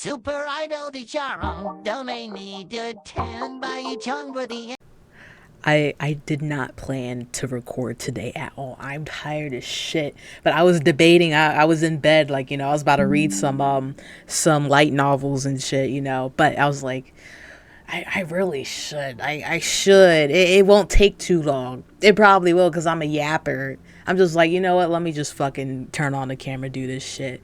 Super Idol de Charo, donate me to 10 by Chung for the. I did not plan to record today at all. I'm tired as shit. But I was debating. I was in bed, like, I was about to read some light novels and shit, But I was like, I really should. I should. It won't take too long. It probably will because I'm a yapper. I'm just like, you know what? Let me just fucking turn on the camera, do this shit.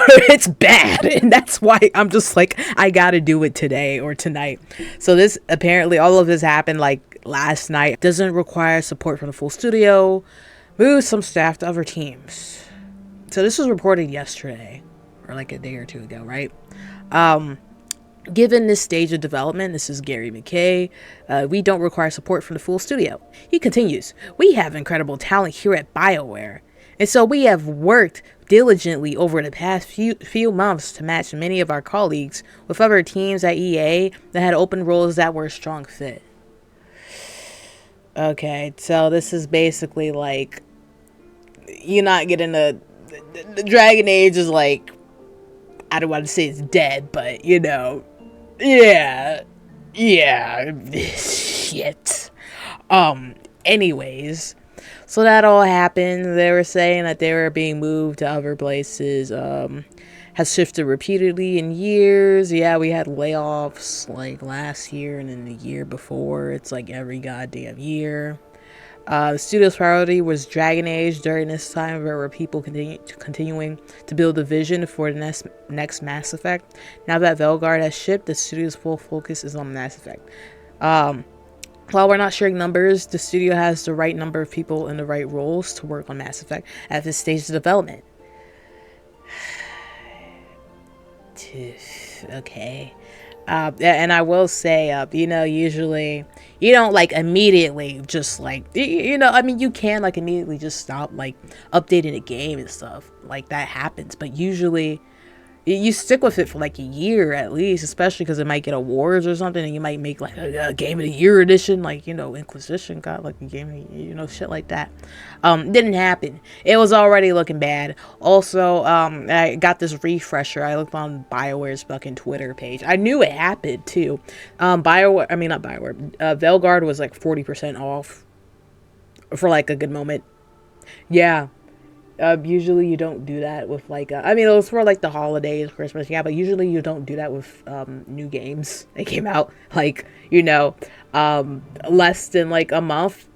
It's bad, and that's why I'm just like, I gotta do it today or tonight. So this, apparently all of this happened like last night. Doesn't require support from the full studio. Moves some staff to other teams. So this was reported yesterday or like a day or two ago, right? Given this stage of development, this is Gary McKay, we don't require support from the full studio. He continues, we have incredible talent here at Bioware, and so we have worked diligently over the past few months to match many of our colleagues with other teams at EA that had open roles that were a strong fit. Okay, so this is basically like, you're not getting the Dragon Age is like, I don't want to say it's dead, but yeah, shit. Anyways, so that all happened. They were saying that they were being moved to other places. Has shifted repeatedly in years. Yeah, we had layoffs like last year and then the year before. It's like every goddamn year. The studio's priority was Dragon Age during this time. There were people continuing to build a vision for the next Mass Effect. Now that Veilguard has shipped, the studio's full focus is on Mass Effect. While we're not sharing numbers, the studio has the right number of people in the right roles to work on Mass Effect at this stage of development. Okay. And I will say, usually you don't like immediately just like, I mean, you can like immediately just stop like updating a game and stuff like that happens. But usually you stick with it for like a year at least, especially because it might get awards or something, and you might make like a game of the year edition, like Inquisition got like a game of the year, shit like that. Didn't happen. It was already looking bad. Also, I got this refresher. I looked on Bioware's fucking Twitter page. I knew it happened too. Not Bioware. Veilguard was like 40% off for like a good moment. Yeah. Usually you don't do that with like I mean, it was for like the holidays, Christmas, yeah, but usually you don't do that with new games that came out like less than like a month,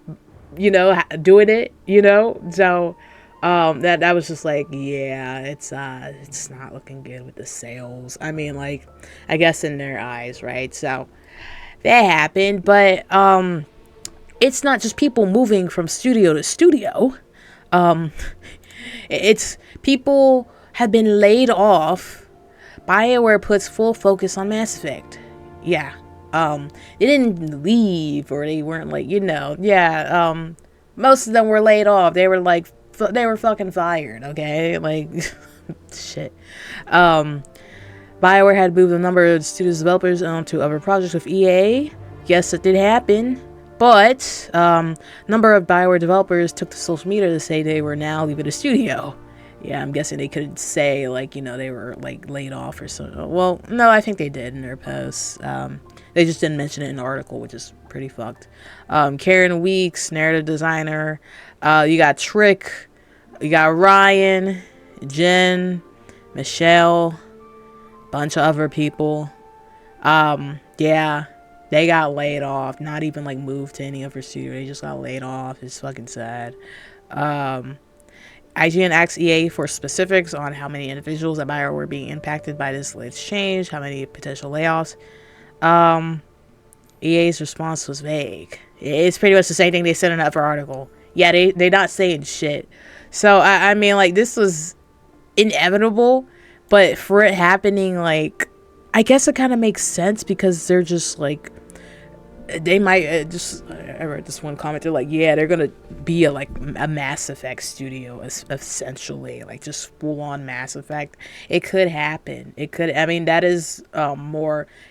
doing it, so that was just like, yeah, it's not looking good with the sales. I mean, like, I guess in their eyes, right? So that happened, but it's not just people moving from studio to studio. It's people have been laid off. Bioware puts full focus on Mass Effect. Yeah. They didn't leave, or they weren't like, yeah. Most of them were laid off. They were like, they were fucking fired, okay? Like, shit. Bioware had moved a number of studios developers onto other projects with EA. Yes, it did happen. But number of Bioware developers took to social media to say they were now leaving the studio. Yeah, I'm guessing they could say like, they were like laid off or something. Well, no, I think they did in their posts. They just didn't mention it in the article, which is pretty fucked. Karen Weeks, narrative designer. You got Trick. You got Ryan, Jen, Michelle, bunch of other people. Yeah. They got laid off. Not even like moved to any other studio. They just got laid off. It's fucking sad. IGN asked EA for specifics on how many individuals at Bioware were being impacted by this latest change, how many potential layoffs. EA's response was vague. It's pretty much the same thing they said in that other article. Yeah, they not saying shit. So I mean, like, this was inevitable, but for it happening, like, I guess it kind of makes sense because they're just like, they might I read this one comment, they're like, yeah, they're gonna be a Mass Effect studio essentially, like just full on Mass Effect. It could happen. It could, I mean, that is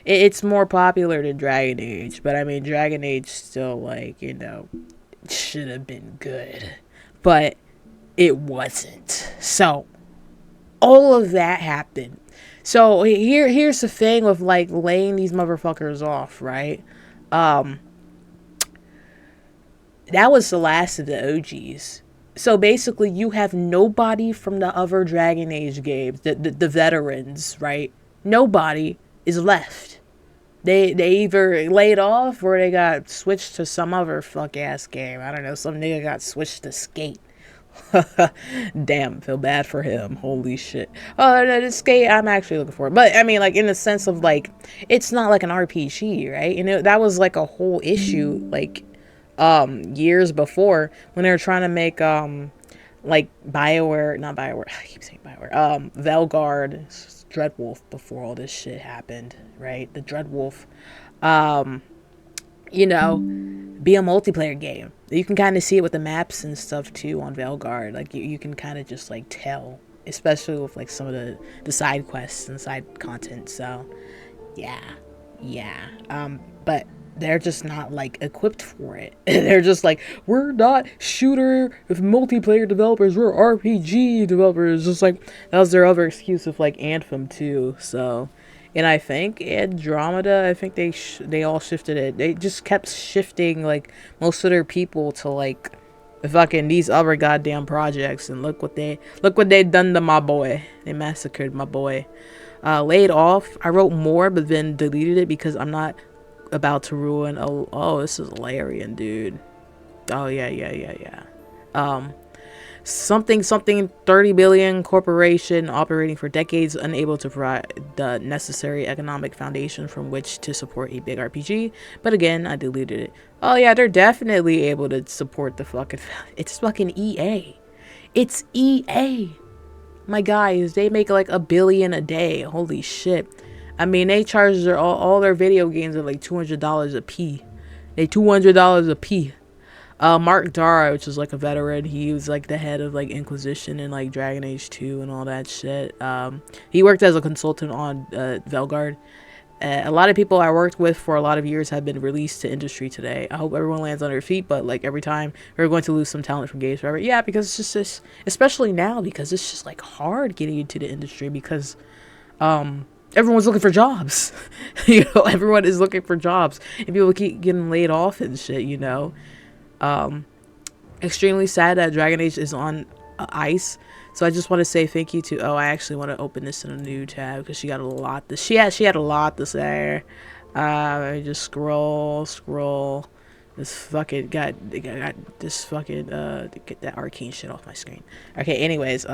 it's more popular than Dragon Age, but I mean, Dragon Age still, like, should have been good, but it wasn't. So All of that happened. So here's the thing with like laying these motherfuckers off, right? Um, that was the last of the OGs. So basically, you have nobody from the other Dragon Age games, the veterans, right? Nobody is left. They either laid off or they got switched to some other fuck ass game. I don't know. Some nigga got switched to Skate. Damn, feel bad for him. Holy shit. Oh, the Skate, I'm actually looking for it. But I mean, like in the sense of like, it's not like an RPG, right? You know, that was like a whole issue, like years before when they were trying to make like Bioware, not Bioware. I keep saying Bioware. Veilguard, Dreadwolf before all this shit happened, right? The Dreadwolf. You know, be a multiplayer game. You can kind of see it with the maps and stuff too on Veilguard. Like you can kind of just like tell, especially with like some of the side quests and side content. So yeah. But they're just not like equipped for it. They're just like, we're not shooter with multiplayer developers, we're RPG developers. Just like that was their other excuse with like Anthem too. So, and I think Andromeda, I think they all shifted it. They just kept shifting like most of their people to like fucking these other goddamn projects, and look what they done to my boy. They massacred my boy. Laid off. I wrote more but then deleted it because I'm not about to ruin. Oh, this is Larian, dude. Oh yeah. Something 30 billion corporation operating for decades, unable to provide the necessary economic foundation from which to support a big RPG. But again, I deleted it. Oh yeah, they're definitely able to support the fucking. It's fucking EA. It's EA. My guys, they make like $1 billion a day. Holy shit. I mean, they charge all their video games at like $200 a piece. They $200 a piece. Mark Dara, which is like a veteran, he was like the head of like Inquisition and like Dragon Age 2 and all that shit. He worked as a consultant on Veilguard. A lot of people I worked with for a lot of years have been released to industry today. I hope everyone lands on their feet, but like every time we're going to lose some talent from games forever. Yeah, because it's just this, especially now, because it's just like hard getting into the industry because everyone's looking for jobs. You know, everyone is looking for jobs and people keep getting laid off and shit, you know. Extremely sad that Dragon Age is on ice. So I just want to say thank you to, I actually want to open this in a new tab because she got a lot to, she had a lot to say. Just scroll. This fucking got this fucking get that arcane shit off my screen. Okay, anyways,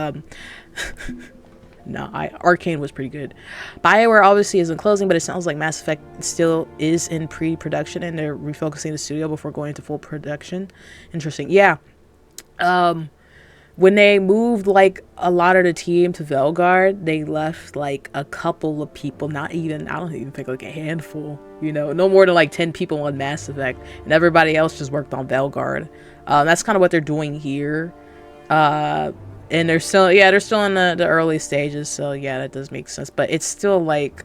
no, Arcane was pretty good. Bioware obviously isn't closing, but it sounds like Mass Effect still is in pre-production and they're refocusing the studio before going into full production. Interesting. Yeah. When they moved like a lot of the team to Veilguard, they left like a couple of people, not even, I don't even think like a handful, you know, no more than like 10 people on Mass Effect, and everybody else just worked on Veilguard. That's kind of what they're doing here. And they're still in the early stages, so yeah, that does make sense. But it's still like,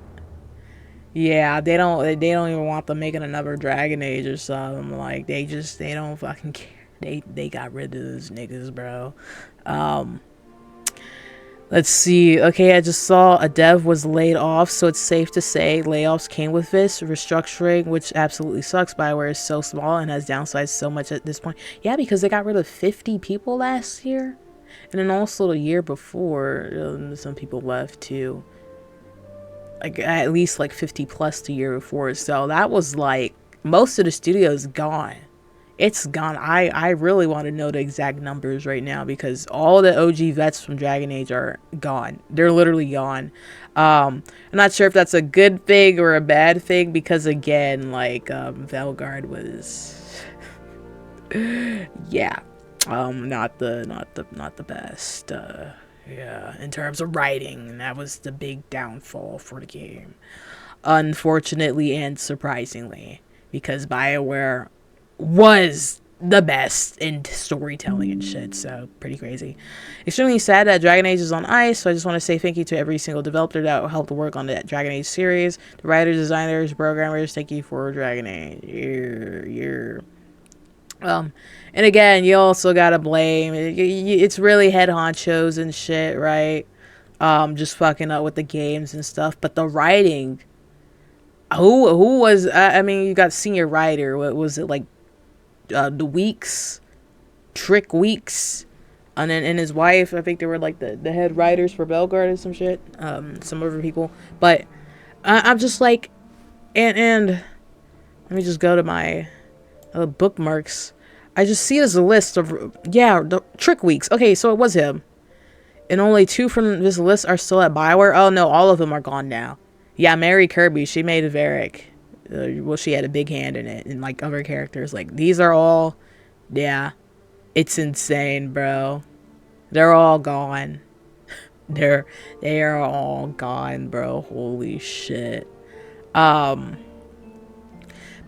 yeah, they don't even want them making another Dragon Age or something. Like they don't fucking care. They got rid of those niggas, bro. Let's see. Okay, I just saw a dev was laid off, so it's safe to say layoffs came with this restructuring, which absolutely sucks. Bioware is so small and has downsized so much at this point. Yeah, because they got rid of 50 people last year. And then also the year before, some people left too. Like at least like 50 plus the year before. So that was like most of the studio's gone. It's gone. I really want to know the exact numbers right now because all the OG vets from Dragon Age are gone. They're literally gone. I'm not sure if that's a good thing or a bad thing because again, like Veilguard was yeah. Not the best. Yeah, in terms of writing, that was the big downfall for the game. Unfortunately and surprisingly, because BioWare was the best in storytelling and shit, so pretty crazy. Extremely sad that Dragon Age is on ice, so I just want to say thank you to every single developer that helped work on the Dragon Age series. The writers, designers, programmers, thank you for Dragon Age. And again, you also gotta blame, it's really head honchos and shit, right? just fucking up with the games and stuff. But the writing, who was? I mean, you got senior writer. What was it like? The Weeks, Trick Weeks, and then and his wife. I think they were like the head writers for Veilguard or some shit. Some other people, but I'm just like, and let me just go to my bookmarks. I just see as a list of the Trick Weeks. Okay, so it was him, and only 2 from this list are still at Bioware. Oh no, all of them are gone now. Yeah, Mary Kirby, she made a varric. Well, she had a big hand in it, and like other characters. Like these are all, yeah, it's insane, bro. They're all gone. They are all gone, bro. Holy shit. But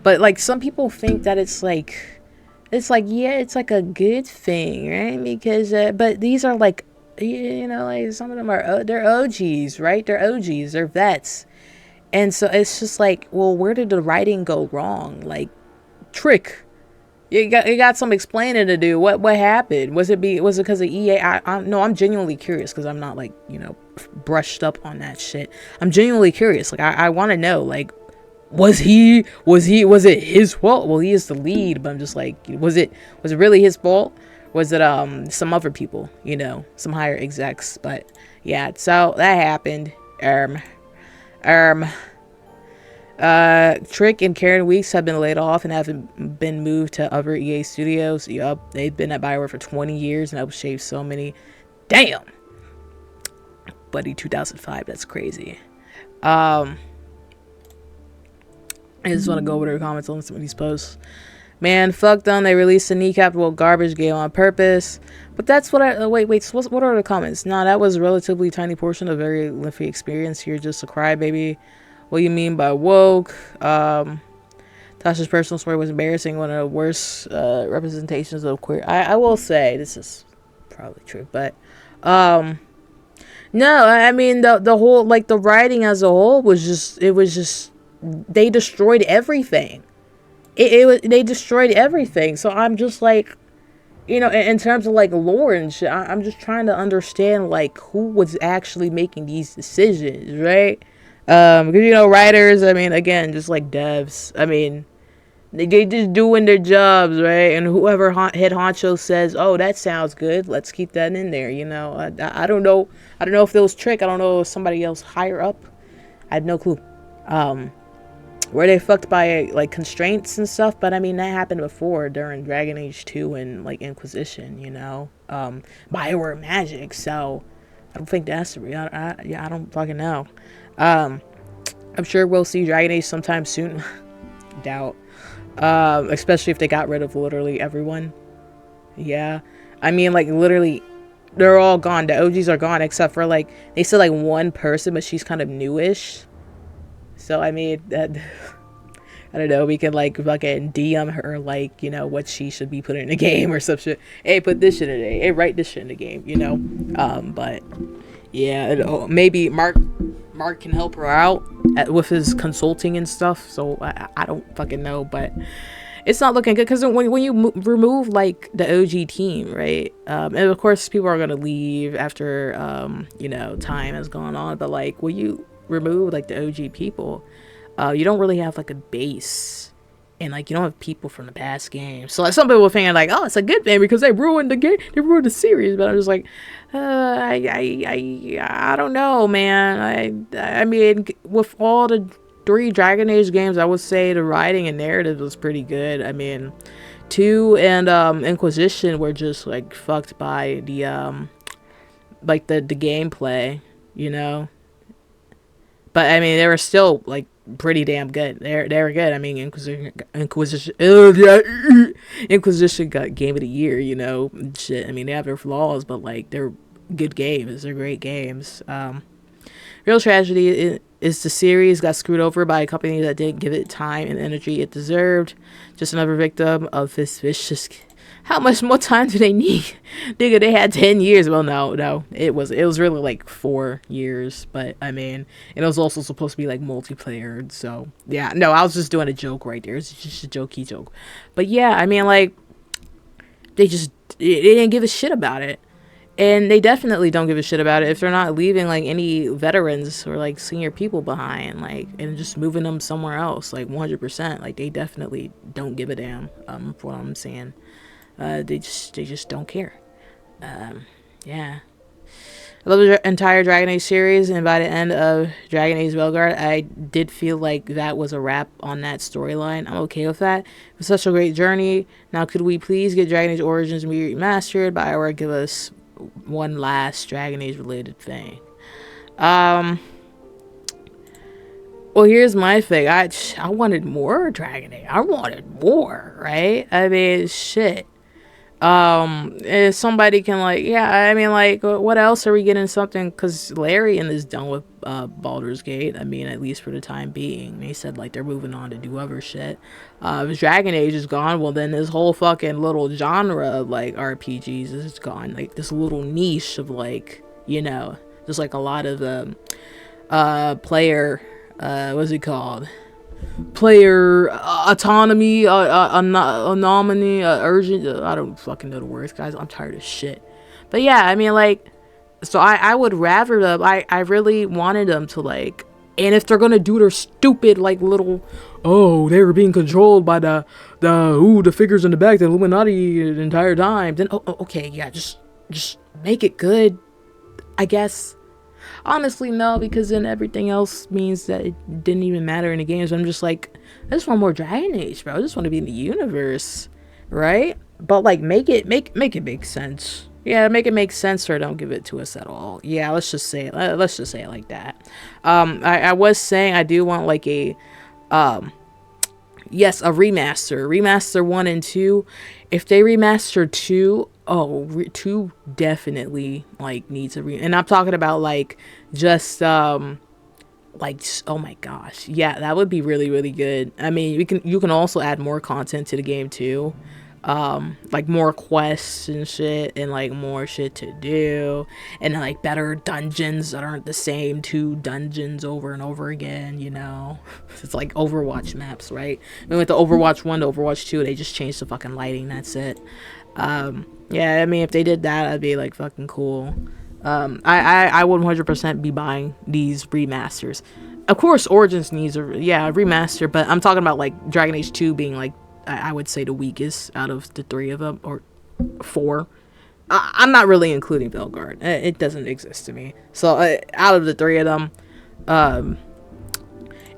like some people think that it's like yeah, it's like a good thing, right? Because but these are like, you know, like some of them are they're OGs, right? They're OGs, they're vets. And so it's just like, well, where did the writing go wrong? Like, Trick, you got some explaining to do. What happened? Was it because of EA? No, I'm genuinely curious because I'm not like, you know, brushed up on that shit. I'm genuinely curious. Like, I want to know, like, was it his fault? Well, he is the lead, but I'm just like, was it really his fault? Was it some other people, you know, some higher execs? But yeah, so that happened. Trick and Karen Weeks have been laid off and have been moved to other EA studios. Yup, they've been at Bioware for 20 years and helped shape so many. Damn, buddy, 2005. That's crazy. I just want to go over their comments on some of these posts. Man, fuck them. They released a kneecapable garbage game on purpose. But that's what I... wait. So what are the comments? Nah, that was a relatively tiny portion of a very lengthy experience. You're just a crybaby. What do you mean by woke? Tasha's personal story was embarrassing. One of the worst representations of queer... I will say, this is probably true, but... no, I mean, the whole... Like, the writing as a whole was just... It was just... They destroyed everything. They destroyed everything. So I'm just like, you know, in terms of like lore and shit, I'm just trying to understand like who was actually making these decisions, right? Because, you know, writers, I mean, again, just like devs, I mean, they just doing their jobs, right? And whoever head honcho says, oh, that sounds good, let's keep that in there, you know. I don't know if it was Trick. I don't know if somebody else higher up. I have no clue. Were they fucked by like constraints and stuff? But I mean, that happened before during Dragonage 2 and like Inquisition, you know. Bioware magic, so I don't think that's the real. I don't fucking know. I'm sure we'll see Dragonage sometime soon. Doubt. Especially if they got rid of literally everyone. Yeah, I mean, like literally, they're all gone. The OGs are gone except for like they said like one person, but she's kind of newish. So, I mean, that, I don't know, we can, like, fucking DM her, like, you know, what she should be putting in the game or some shit. Hey, put this shit in the game. Hey, write this shit in the game, you know? But, yeah, maybe Mark can help her out with his consulting and stuff. So, I don't fucking know, but it's not looking good. Because when you remove, like, the OG team, right? And, of course, people are going to leave after, you know, time has gone on. But, like, when you remove like the OG people, you don't really have like a base, and like you don't have people from the past games. So like some people are thinking like, oh, it's a good thing because they ruined the game, they ruined the series. But I'm just like, I don't know, man. I mean, with all the 3 Dragon Age games, I would say the writing and narrative was pretty good. I mean, 2 and Inquisition were just like fucked by the like the gameplay, you know. But I mean, they were still like pretty damn good. They were good. I mean, Inquisition got Game of the Year, you know, shit. I mean, they have their flaws, but like they're good games. They're great games. Real tragedy is the series got screwed over by a company that didn't give it time and energy it deserved. Just another victim of this vicious. How much more time do they need? Nigga, they had 10 years. Well, no. It was really like 4 years. But, I mean, it was also supposed to be like multiplayer. So, yeah. No, I was just doing a joke right there. It's just a jokey joke. But, yeah, I mean, like, they didn't give a shit about it. And they definitely don't give a shit about it if they're not leaving like any veterans or like senior people behind, like, and just moving them somewhere else, like 100%. Like, they definitely don't give a damn. For what I'm saying, they just don't care. Yeah. I love the entire Dragon Age series, and by the end of Dragon Age Veilguard, I did feel like that was a wrap on that storyline. I'm okay with that. It was such a great journey. Now, could we please get Dragon Age Origins remastered? Bioware, give us one last Dragon Age related thing. Well, here's my thing. I wanted more Dragon Age. I wanted more, right? I mean, shit. If somebody can, like, yeah, I mean, like, what else are we getting? Something, because Larian is done with Baldur's Gate. I mean, at least for the time being. They said, like, they're moving on to do other shit. If Dragon Age is gone, well, then this whole fucking little genre of, like, RPGs is gone. Like, this little niche of, like, you know, just like a lot of player, what's it called? Player autonomy, anomaly, urgent. I don't fucking know the words, guys. I'm tired of shit. But yeah, I mean, like, so I would rather them. I really wanted them to, like, and if they're gonna do their stupid, like, little, oh, they were being controlled by the figures in the back, the Illuminati the entire time, then okay, yeah, just make it good, I guess. Honestly, no, because then everything else means that it didn't even matter in the games. I'm just like, I just want more Dragon Age, bro. I just want to be in the universe, right? But, like, make it make sense. Yeah, make it make sense, or don't give it to us at all. Yeah, let's just say it. Let's just say it like that. I was saying I do want, like, a yes, a remaster 1 and 2. If they remaster 2, 2 definitely, like, needs a and I'm talking about, like, just like, oh my gosh, yeah, that would be really, really good. I mean, you can also add more content to the game too, like more quests and shit, and like more shit to do, and like better dungeons that aren't the same 2 dungeons over and over again, you know. It's like Overwatch maps, right? I mean, with the Overwatch 1 to Overwatch 2, they just changed the fucking lighting, that's it. Yeah, I mean, if they did that, that'd be, like, fucking cool. I would 100% be buying these remasters. Of course, Origins needs a remaster, but I'm talking about, like, Dragon Age 2 being, like, I would say the weakest out of the 3 of them, or 4. I'm not really including Veilguard. It doesn't exist to me. So, out of the 3 of them, and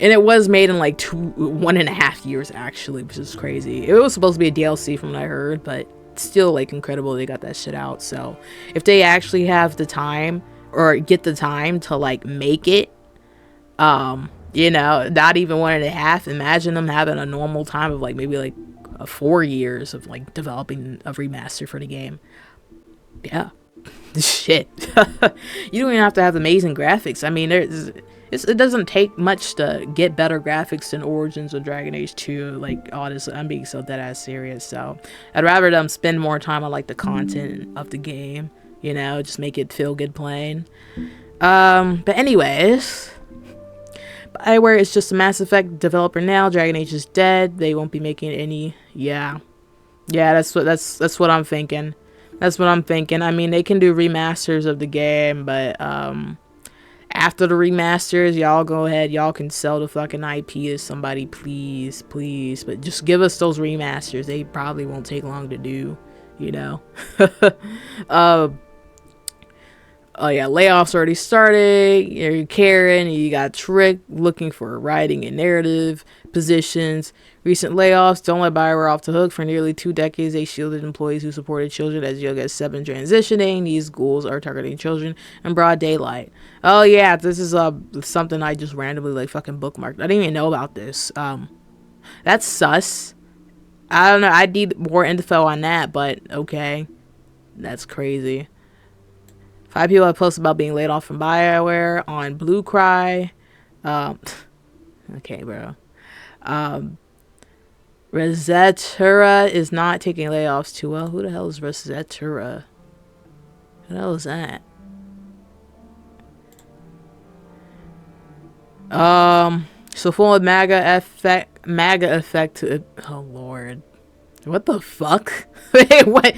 it was made in, like, 1.5 years, actually, which is crazy. It was supposed to be a DLC from what I heard, but still, like, incredible they got that shit out. So if they actually have the time, or get the time to, like, make it, you know, not even 1.5, imagine them having a normal time of, like, maybe, like, 4 years of, like, developing a remaster for the game. Yeah. Shit. You don't even have to have amazing graphics. I mean, it doesn't take much to get better graphics than Origins or Dragon Age 2. Like, honestly, I'm being so dead-ass serious. So I'd rather them spend more time on, like, the content of the game, you know, just make it feel good playing. But anyways, Bioware is just a Mass Effect developer now. Dragon Age is dead. They won't be making any. Yeah, that's what I'm thinking. That's what I'm thinking. I mean, they can do remasters of the game, but after the remasters, y'all go ahead, y'all can sell the fucking IP to somebody, please, but just give us those remasters. They probably won't take long to do, you know. Oh yeah, Layoffs already started. You're Karen, you got Trick looking for writing and narrative positions. Recent layoffs don't let Bioware off the hook. For nearly 2 decades, they shielded employees who supported children as young as 7 transitioning. These ghouls are targeting children in broad daylight. Oh yeah, this is something I just randomly, like, fucking bookmarked. I didn't even know about this. That's sus. I don't know. I need more info on that, but okay, that's crazy. 5 people have posted about being laid off from Bioware on Blue Cry. Okay, bro. Resetera is not taking layoffs too well. Who the hell is Resetera? Who the hell is that? So full of MAGA effect to, oh lord. What the fuck? Wait, what?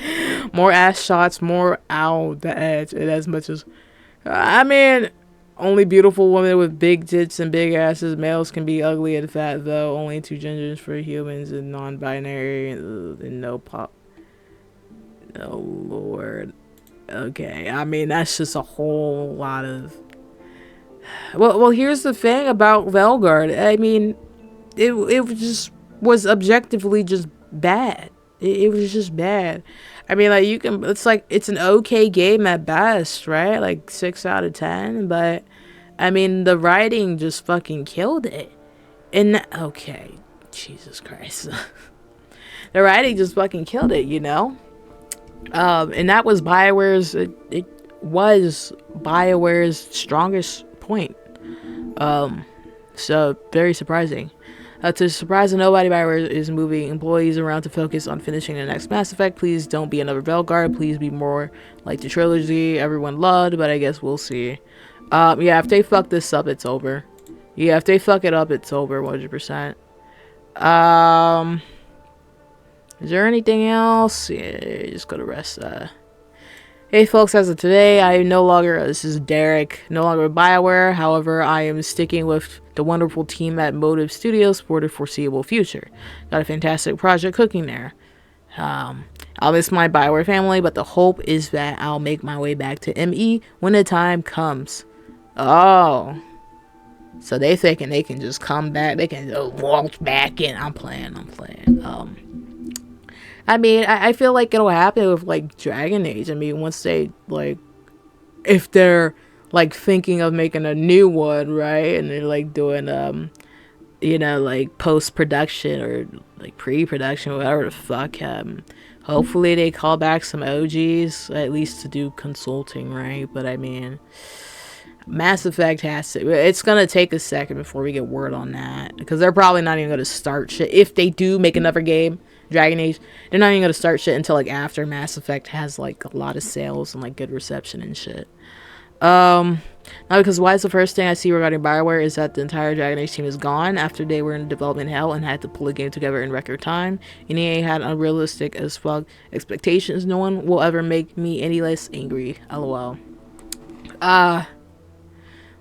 More ass shots, more out the edge. And as much as, I mean, only beautiful women with big tits and big asses. Males can be ugly and fat, though. Only two genders for humans and non-binary. And no pop. Oh, Lord. Okay, I mean, that's just a whole lot of... Well, here's the thing about veilguard. I mean, it just was objectively just bad. It was just bad. I mean, like, it's an okay game at best, right? Like 6 out of 10, but I mean, the writing just fucking killed it. And okay, Jesus Christ. The writing just fucking killed it, you know? And that was Bioware's, it was Bioware's strongest point. So very surprising. To the surprise of nobody, Bioware is moving employees around to focus on finishing the next Mass Effect. Please don't be another veilguard. Please be more like the trilogy everyone loved, but I guess we'll see. Yeah, if they fuck this up, it's over. Yeah, if they fuck it up, it's over 100%. Is there anything else? Yeah, just go to rest. Hey folks, as of today, this is Derek, no longer with Bioware. However, I am sticking with the wonderful team at Motive Studios for the foreseeable future. Got a fantastic project cooking there. I'll miss my Bioware family, but the hope is that I'll make my way back to ME when the time comes. Oh. So they thinking they can just come back, they can walk back in. I'm playing. I mean, I feel like it'll happen with, like, Dragon Age. I mean, once they, like, if they're, like, thinking of making a new one, right? And they're, like, doing, you know, like, post-production or, like, pre-production, whatever the fuck. Hopefully they call back some OGs, at least to do consulting, right? But, I mean, Mass Effect has to... It's gonna take a second before we get word on that. Because they're probably not even gonna start shit. If they do make another game... Dragon Age, they're not even gonna start shit until like after Mass Effect has like a lot of sales and like good reception and shit. Now because why is the first thing I see regarding Bioware is that the entire Dragon Age team is gone after they were in development hell and had to pull a game together in record time. And EA had unrealistic as fuck expectations. No one will ever make me any less angry. LOL.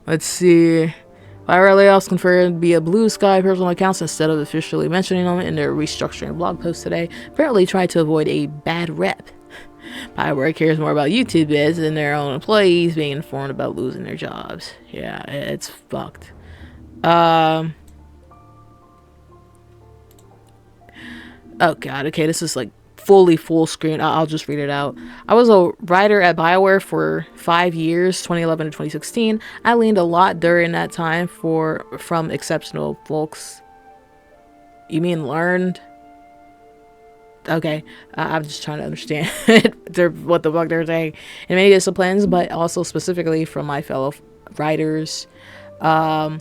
Let's see. Bioware layoffs confirmed via Blue Sky personal accounts instead of officially mentioning them in their restructuring blog post today. Apparently tried to avoid a bad rep. Bioware cares more about YouTube vids than their own employees being informed about losing their jobs. Yeah, it's fucked. Oh god, okay, this is like fully full screen. I'll just read it out. I was a writer at Bioware for 5 years, 2011 to 2016. I learned a lot during that time from exceptional folks. You mean learned? Okay, I'm just trying to understand what the fuck they're saying. In many disciplines, but also specifically from my fellow writers and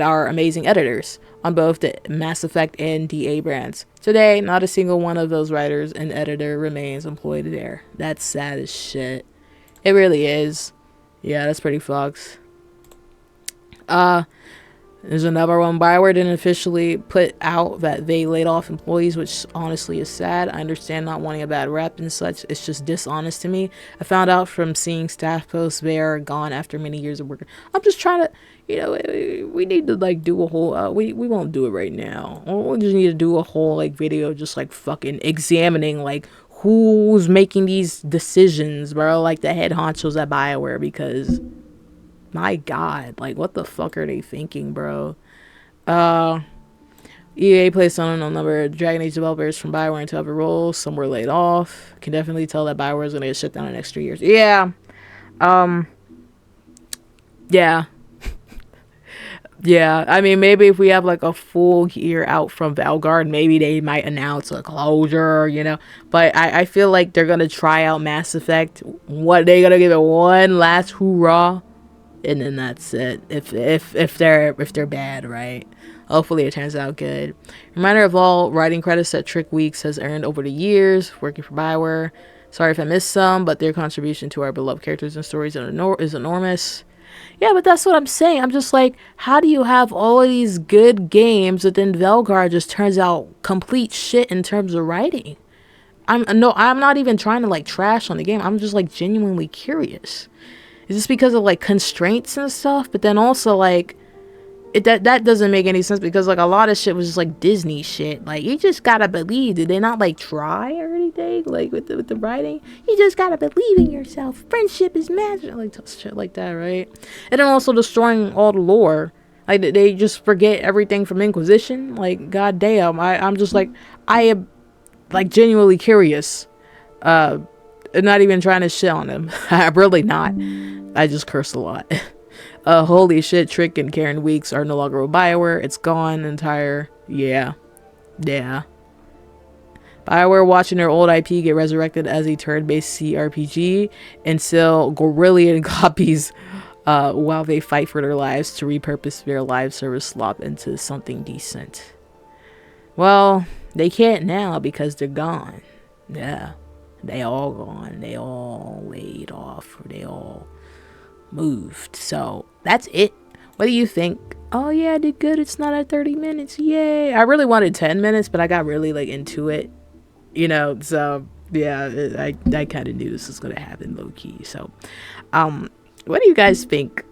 our amazing editors on both the Mass Effect and DA brands. Today, not a single one of those writers and editor remains employed there. That's sad as shit. It really is. Yeah, that's pretty fucked. There's another one. Bioware didn't officially put out that they laid off employees, which honestly is sad. I understand not wanting a bad rep and such. It's just dishonest to me. I found out from seeing staff posts they are gone after many years of work. I'm just trying to, you know, we need to like do a whole, we won't do it right now. We just need to do a whole like video just like fucking examining like who's making these decisions, bro. Like the head honchos at Bioware, because my god, like what the fuck are they thinking, bro? EA placed on a number of Dragon Age developers from Bioware into other roles. Some were laid off. Can definitely tell that Bioware is gonna get shut down in the next 3 years. Yeah. Yeah. Yeah, I mean, maybe if we have like a full year out from veilguard, maybe they might announce a closure, you know. But I feel like they're gonna try out Mass Effect. What, they're gonna give it one last hoorah, and then that's it. If they're bad, right? Hopefully it turns out good. Reminder of all writing credits that Trick Weeks has earned over the years working for Bioware. Sorry if I missed some, but their contribution to our beloved characters and stories is enormous. Yeah, but that's what I'm saying. I'm just like, how do you have all of these good games, but then veilguard just turns out complete shit in terms of writing? I'm not even trying to like trash on the game. I'm just like genuinely curious. Is this because of like constraints and stuff? But then also like that doesn't make any sense, because like a lot of shit was just like Disney shit. Like, you just gotta believe. Did they not like try or anything like with the writing? You just gotta believe in yourself. Friendship is magic, like shit like that, right? And then also destroying all the lore. Like, they just forget everything from Inquisition. Like, goddamn, I'm just like, I am like genuinely curious. And not even trying to shit on them. I'm really not. I just curse a lot. Holy shit, Trick and Karen Weeks are no longer with Bioware. It's gone entire. Yeah. Bioware watching their old IP get resurrected as a turn-based CRPG and sell gorillion copies while they fight for their lives to repurpose their live service slot into something decent. Well, they can't now because they're gone. Yeah. They all gone. They all laid off. They all moved. So that's it. What do you think? Oh yeah, I did good. It's not at 30 minutes. Yay. I really wanted 10 minutes, but I got really like into it, you know. So yeah, I kind of knew this was gonna happen low key. So what do you guys think?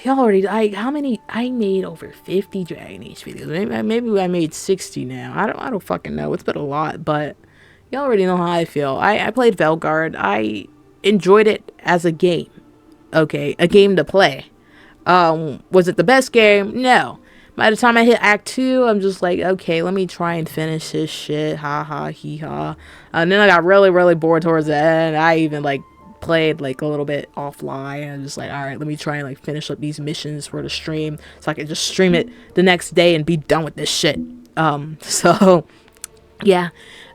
Y'all already, how many? I made over 50 Dragon Age videos. Maybe I made 60 now. I don't fucking know. It's been a lot, but y'all already know how I feel. I played Veilguard. I enjoyed it as a game. Okay, a game to play. Was it the best game? No. By the time I hit Act 2, I'm just like, okay, let me try and finish this shit. Ha ha, hee ha. And then I got really, really bored towards the end. I even like played like a little bit offline. I'm just like, all right, let me try and like finish up these missions for the stream so I can just stream it the next day and be done with this shit. So yeah.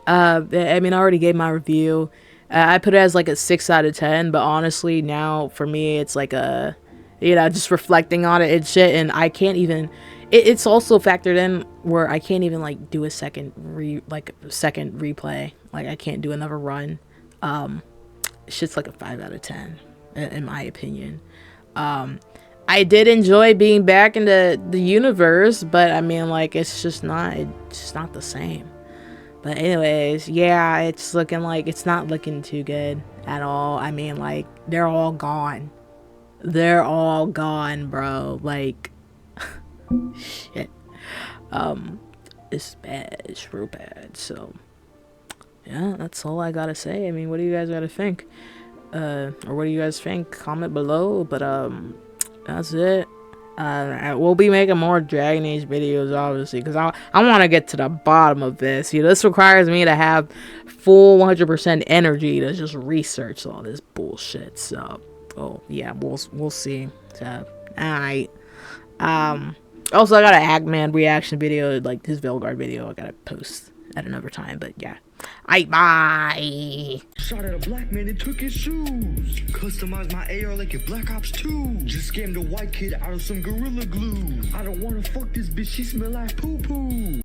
I mean, I already gave my review. I put it as like a 6 out of 10, but honestly now for me it's like a, you know, just reflecting on it and shit, and I can't even, it's also factored in where I can't even like do a second replay. Like, I can't do another run. Shit's like a 5 out of 10 in my opinion. I did enjoy being back in the universe, but I mean, like, it's just not the same. But anyways, yeah, it's looking like it's not looking too good at all. I mean, like, they're all gone. They're all gone, bro. Like, shit. It's bad. It's real bad. So, yeah, that's all I gotta say. I mean, what do you guys gotta think? Or what do you guys think? Comment below. But, that's it. We'll be making more Dragon Age videos, obviously, because I want to get to the bottom of this. You know, this requires me to have full 100% energy to just research all this bullshit. So, oh yeah, we'll see. So, alright. Also, I got an Agman reaction video, like his Veilguard video. I gotta post at another time, but yeah. Bye. Shot at a black man and took his shoes. Customized my AR like a Black Ops 2. Just scammed a white kid out of some Gorilla Glue. I don't wanna fuck this bitch, she smell like poo poo.